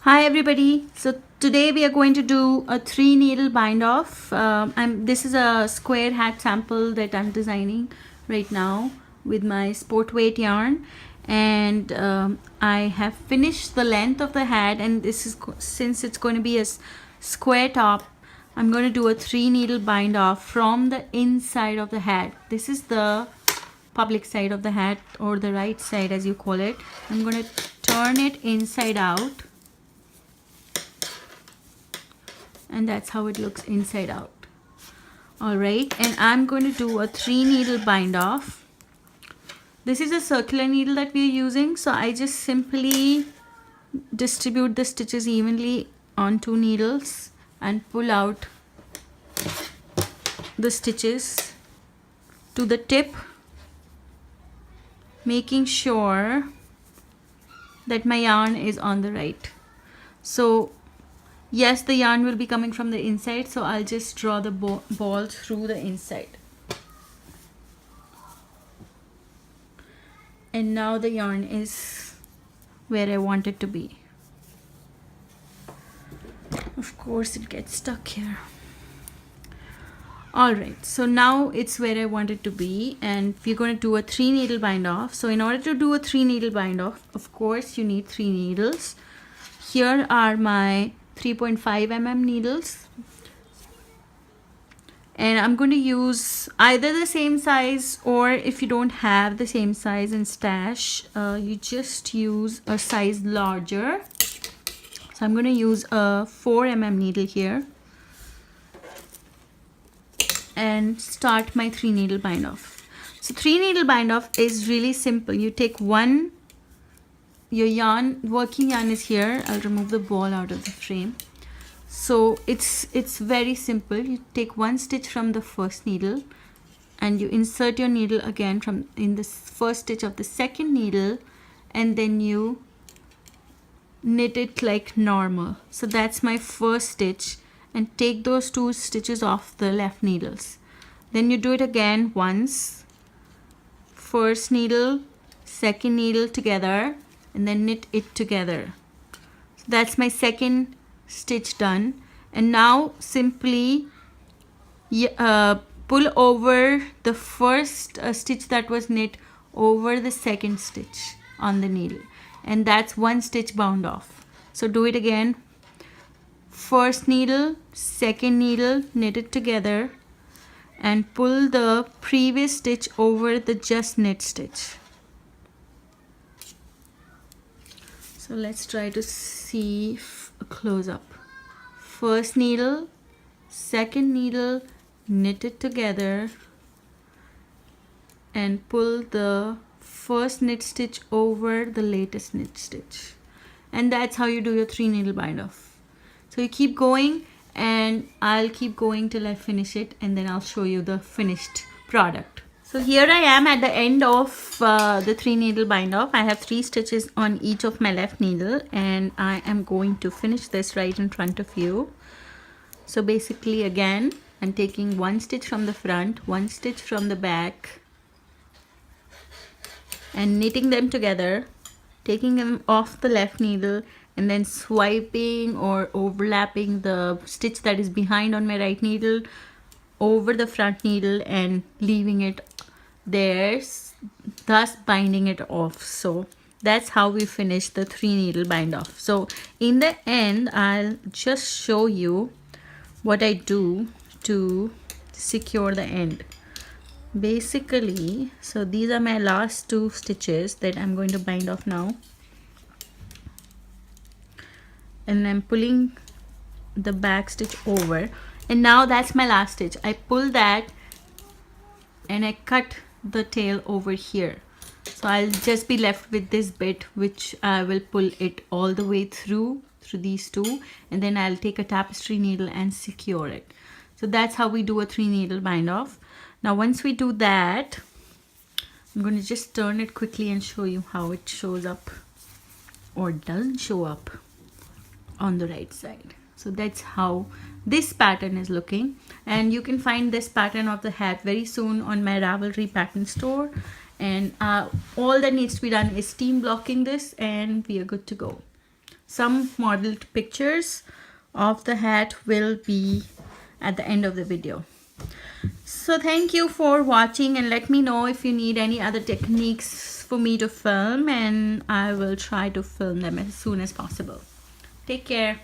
Hi everybody. So today we are going to do a 3 needle bind off. This is a square hat sample that I'm designing right now with my sport weight yarn, and I have finished the length of the hat, and this is since it's going to be a square top. I'm going to do a 3 needle bind off from the inside of the hat. This is the public side of the hat, or the right side as you call it. I'm going to turn it inside out, and that's how it looks inside out. All right, and I'm going to do a 3 needle bind off. This is a circular needle that we are using, so I just simply distribute the stitches evenly on 2 needles and pull out the stitches to the tip, making sure that my yarn is on the right. So yes, the yarn will be coming from the inside, so I'll just draw the ball through the inside. And now the yarn is where I want it to be. Of course it gets stuck here. Alright, so now it's where I want it to be, and we're going to do a 3 needle bind off. So in order to do a 3 needle bind off, of course you need 3 needles. Here are my 3.5 mm needles, and I'm going to use either the same size, or if you don't have the same size in stash, you just use a size larger. So I'm going to use a 4 mm needle here and start my 3 needle bind off. So 3 needle bind off is really simple. You take your yarn, working yarn is here. I'll remove the ball out of the frame. So it's very simple. You take 1 stitch from the first needle and you insert your needle again from in the first stitch of the second needle, and then you knit it like normal. So that's my first stitch, and take those 2 stitches off the left needles. Then you do it again once, first needle, second needle together, and then knit it together. So that's my second stitch done. And now simply pull over the first stitch that was knit over the second stitch on the needle, and that's 1 stitch bound off. So do it again, first needle, second needle, knit it together and pull the previous stitch over the just knit stitch. So let's try to see a close up. First needle, second needle, knit it together and pull the first knit stitch over the latest knit stitch. And that's how you do your 3 needle bind off. So you keep going, and I'll keep going till I finish it, and then I'll show you the finished product. So here I am at the end of the 3 needle bind off. I have 3 stitches on each of my left needle, and I am going to finish this right in front of you. So basically, again, I'm taking 1 stitch from the front, 1 stitch from the back, and knitting them together, taking them off the left needle, and then swiping or overlapping the stitch that is behind on my right needle over the front needle and leaving it there, thus binding it off. So that's how we finish the 3 needle bind off. So in the end, I'll just show you what I do to secure the end. Basically, so these are my last 2 stitches that I'm going to bind off now, and I'm pulling the back stitch over, and now that's my last stitch. I pull that and I cut the tail over here. So I'll just be left with this bit, which I will pull it all the way through these 2, and then I'll take a tapestry needle and secure it. So that's how we do a 3 needle bind off. Now once we do that, I'm going to just turn it quickly and show you how it shows up or doesn't show up on the right side. So that's how this pattern is looking, and you can find this pattern of the hat very soon on my Ravelry pattern store, and all that needs to be done is steam blocking this, and we are good to go. Some modeled pictures of the hat will be at the end of the video. So thank you for watching, and let me know if you need any other techniques for me to film, and I will try to film them as soon as possible. Take care.